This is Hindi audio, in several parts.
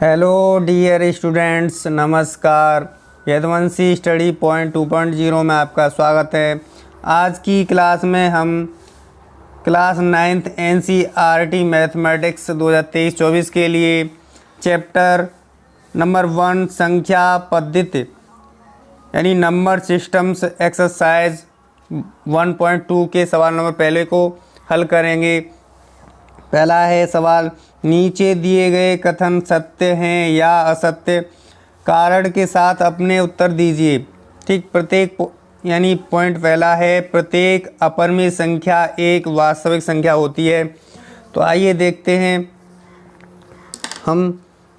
हेलो डियर स्टूडेंट्स, नमस्कार। यदुवंशी स्टडी पॉइंट 2.0 में आपका स्वागत है। आज की क्लास में हम क्लास 9th NCERT मैथमेटिक्स 2023-24 के लिए चैप्टर नंबर 1 संख्या पद्धति यानी नंबर सिस्टम्स एक्सरसाइज 1.2 के सवाल नंबर पहले को हल करेंगे। पहला है सवाल, नीचे दिए गए कथन सत्य हैं या असत्य, कारण के साथ अपने उत्तर दीजिए। ठीक, प्रत्येक यानी पॉइंट पहला है, प्रत्येक अपरिमेय संख्या एक वास्तविक संख्या होती है। तो आइए देखते हैं, हम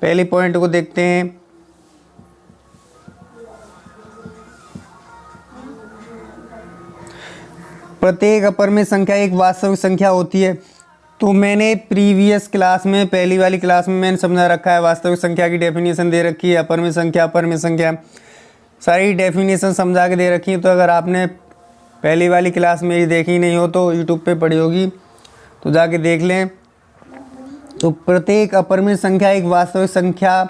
पहले पॉइंट को देखते हैं। प्रत्येक अपरिमेय संख्या एक वास्तविक संख्या होती है। तो मैंने प्रीवियस क्लास में, पहली वाली क्लास में मैंने समझा रखा है, वास्तविक संख्या की डेफिनेशन दे रखी है, अपरिमेय संख्या सारी डेफिनेशन समझा के दे रखी है। तो अगर आपने पहली वाली क्लास मेरी देखी नहीं हो तो यूट्यूब पे पड़ी होगी, तो जाके देख लें। तो प्रत्येक अपरिमेय संख्या एक वास्तविक संख्या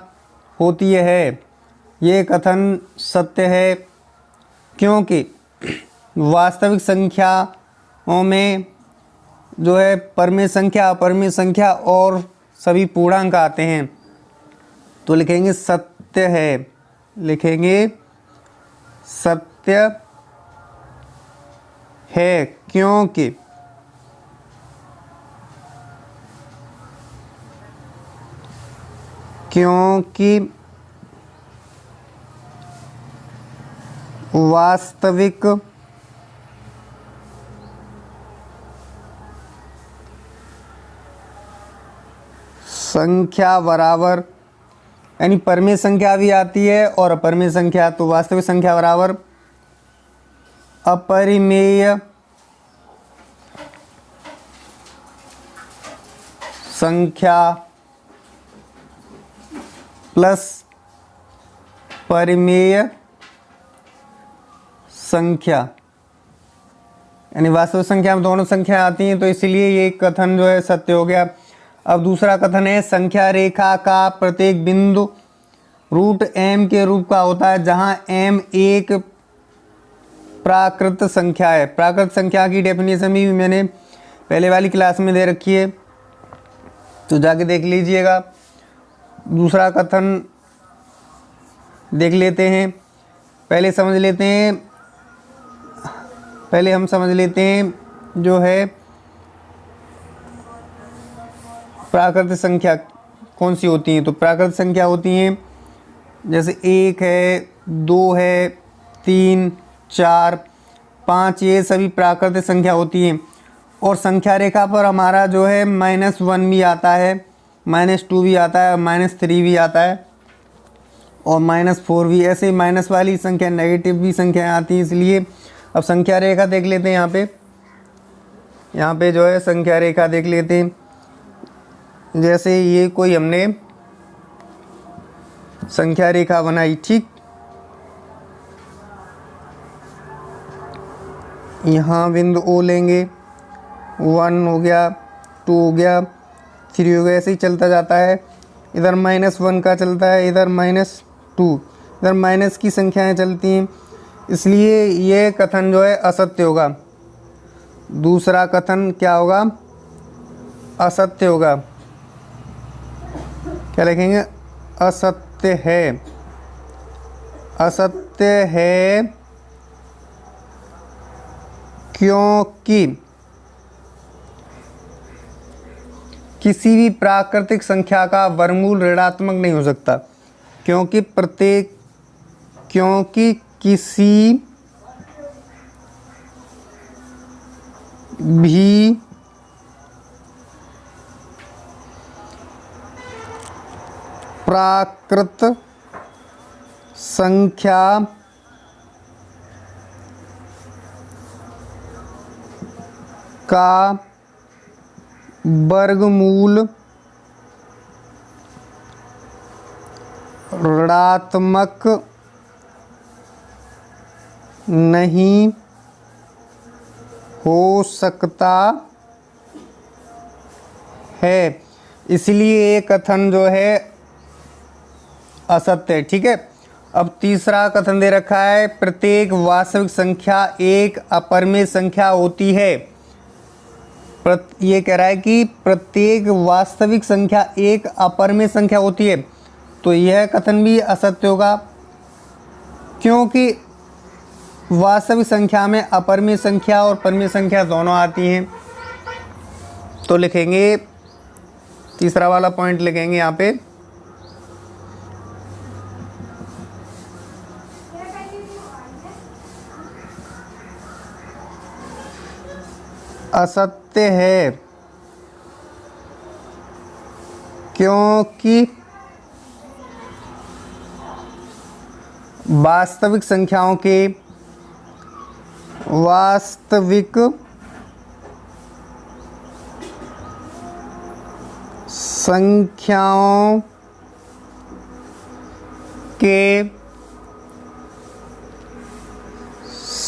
होती है, ये कथन सत्य है, क्योंकि वास्तविक संख्याओं में जो है परिमेय संख्या, अपरिमेय संख्या और सभी पूर्णांक आते हैं। तो लिखेंगे सत्य है, लिखेंगे सत्य है, क्योंकि वास्तविक संख्या बराबर, यानी परिमेय संख्या भी आती है और अपरिमेय संख्या, तो वास्तविक संख्या बराबर अपरिमेय संख्या प्लस परिमेय संख्या, यानी वास्तविक संख्या में दोनों संख्या आती हैं, तो इसलिए ये कथन जो है सत्य हो गया। अब दूसरा कथन है, संख्या रेखा का प्रत्येक बिंदु रूट m के रूप का होता है, जहां m एक प्राकृत संख्या है। प्राकृत संख्या की डेफिनेशन भी मैंने पहले वाली क्लास में दे रखी है, तो जाके देख लीजिएगा। दूसरा कथन देख लेते हैं, पहले हम समझ लेते हैं जो है प्राकृत संख्या कौन सी होती हैं। तो प्राकृत संख्या होती हैं जैसे 1 है, 2 है, 3, 4, 5, ये सभी प्राकृतिक संख्या होती हैं। और संख्या रेखा पर हमारा जो है -1 भी आता है, -2 भी आता है, -3 भी आता है और -4 भी। ऐसे माइनस वाली संख्या, नेगेटिव भी संख्याएँ आती हैं। इसलिए अब संख्या रेखा देख लेते हैं। यहाँ पे जो है संख्या रेखा देख लेते हैं। जैसे ये कोई हमने संख्या रेखा बनाई, ठीक, यहाँ बिंदु O लेंगे, 1 हो गया, 2 हो गया, 3 हो गया, ऐसे ही चलता जाता है। इधर -1 का चलता है, इधर -2, इधर माइनस की संख्याएं चलती हैं, इसलिए ये कथन जो है असत्य होगा। दूसरा कथन क्या होगा? असत्य होगा। क्या लिखेंगे? असत्य है। असत्य है क्योंकि किसी भी प्राकृतिक संख्या का वर्गमूल ऋणात्मक नहीं हो सकता, क्योंकि किसी भी प्राकृत संख्या का वर्गमूल ऋणात्मक नहीं हो सकता है। इसलिए ये कथन जो है असत्य है। ठीक है, अब तीसरा कथन दे रखा है, प्रत्येक वास्तविक संख्या एक अपरिमेय संख्या होती है। ये कह रहा है कि प्रत्येक वास्तविक संख्या एक अपरिमेय संख्या होती है, तो यह कथन भी असत्य होगा, क्योंकि वास्तविक संख्या में अपरिमेय संख्या और परिमेय संख्या दोनों आती हैं। तो लिखेंगे तीसरा वाला पॉइंट लिखेंगे यहाँ पे, असत्य है, क्योंकि वास्तविक संख्याओं के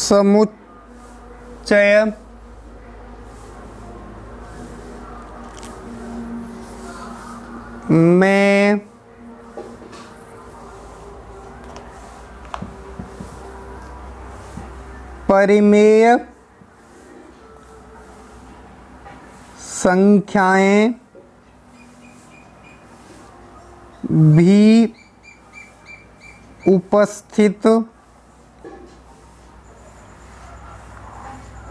समुच्चय में परिमेय संख्याएं भी उपस्थित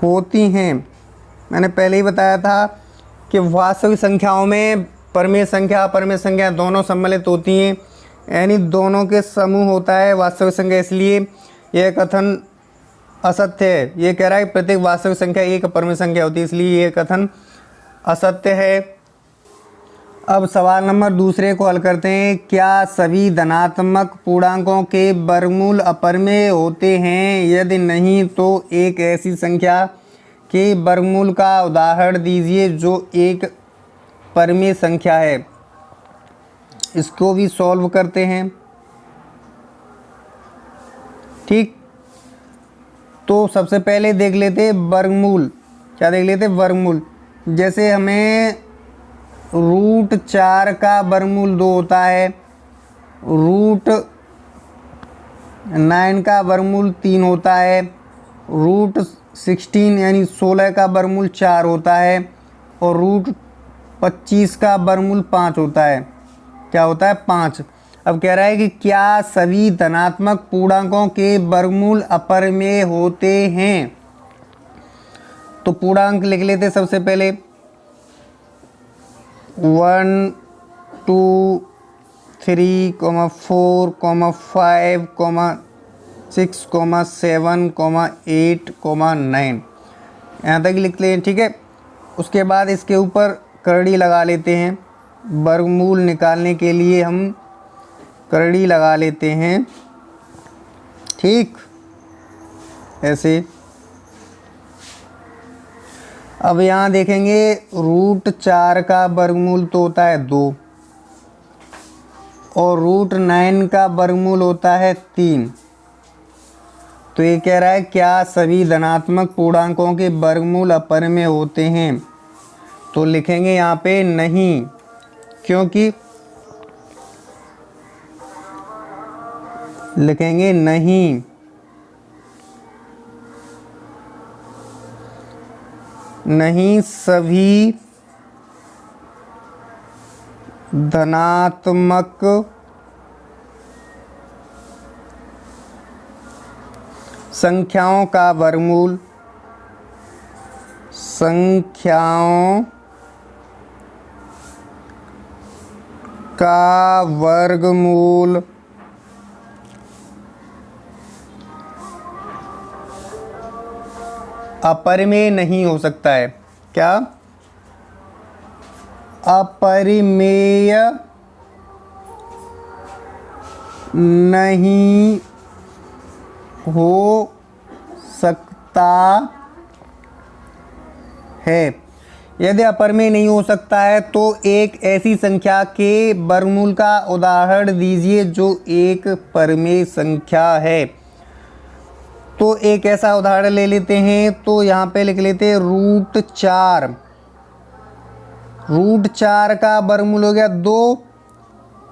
होती हैं। मैंने पहले ही बताया था कि वास्तविक संख्याओं में परिमेय संख्या अपरिमेय संख्या दोनों सम्मिलित होती हैं, यानी दोनों के समूह होता है वास्तविक संख्या, इसलिए यह कथन असत्य है। ये कह रहा है प्रत्येक वास्तविक संख्या एक अपरिमेय संख्या होती है, इसलिए यह कथन असत्य है। अब सवाल नंबर दूसरे को हल करते हैं। क्या सभी धनात्मक पूर्णांकों के वर्गमूल अपरिमेय होते हैं? यदि नहीं तो एक ऐसी संख्या के वर्गमूल का उदाहरण दीजिए जो एक परिमेय संख्या है। इसको भी सॉल्व करते हैं। ठीक, तो सबसे पहले देख लेते वर्गमूल। क्या देख लेते? वर्गमूल। जैसे हमें √4 का वर्गमूल 2 होता है, √9 का वर्गमूल 3 होता है, √16 यानी 16 का वर्गमूल 4 होता है, और √25 का वर्गमूल 5 होता है। क्या होता है? 5। अब कह रहा है कि क्या सभी धनात्मक पूर्णांकों के वर्गमूल अपरिमेय होते हैं? तो पूर्णांक लिख लेते सबसे पहले। 1, 2, 3, 4, 5, 6, 7, 8, 9 यहाँ तक लिखते हैं। ठीक है, उसके बाद इसके ऊपर करड़ी लगा लेते हैं। वर्गमूल निकालने के लिए हम करड़ी लगा लेते हैं। ठीक, ऐसे। अब यहाँ देखेंगे √4 का वर्गमूल तो होता है 2 और √9 का वर्गमूल होता है 3। तो ये कह रहा है क्या सभी धनात्मक पूर्णांकों के वर्गमूल अपरिमेय होते हैं? तो लिखेंगे यहाँ पे नहीं, क्योंकि लिखेंगे नहीं, नहीं सभी धनात्मक संख्याओं का वर्गमूल अपरिमेय नहीं हो सकता है। क्या? अपरिमेय नहीं हो सकता है। यदि अपरिमेय नहीं हो सकता है तो एक ऐसी संख्या के वर्गमूल का उदाहरण दीजिए जो एक परिमेय संख्या है। तो एक ऐसा उदाहरण ले लेते हैं। तो यहाँ पे लिख लेते हैं √4। √4 का वर्गमूल हो गया 2।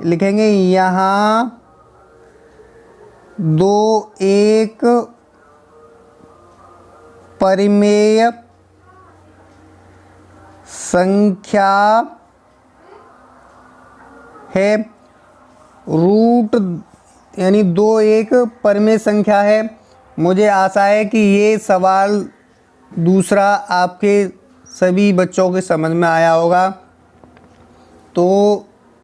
लिखेंगे यहाँ दो एक परिमेय संख्या है। रूट यानी दो एक परिमेय संख्या है। मुझे आशा है कि ये सवाल दूसरा आपके सभी बच्चों के समझ में आया होगा। तो